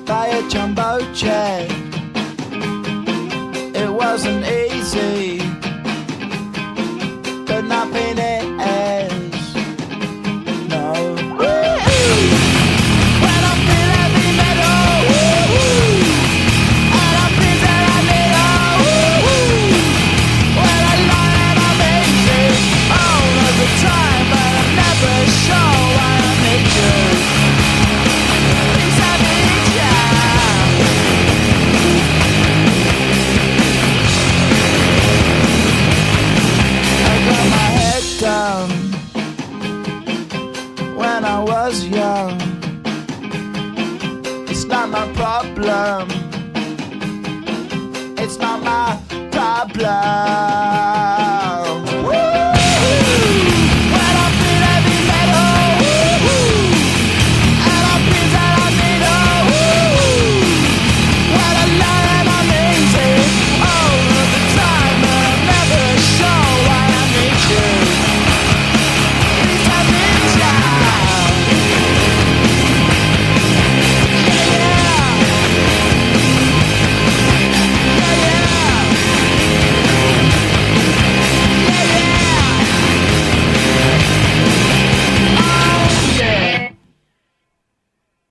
By a jumbo jet. It wasn't easy, but nothing is. No. When I feel heavy metal, and I feel that I need when I lie and I'm easy all of the time, but I'm never sure why I need you. Down when I was young. It's not my problem.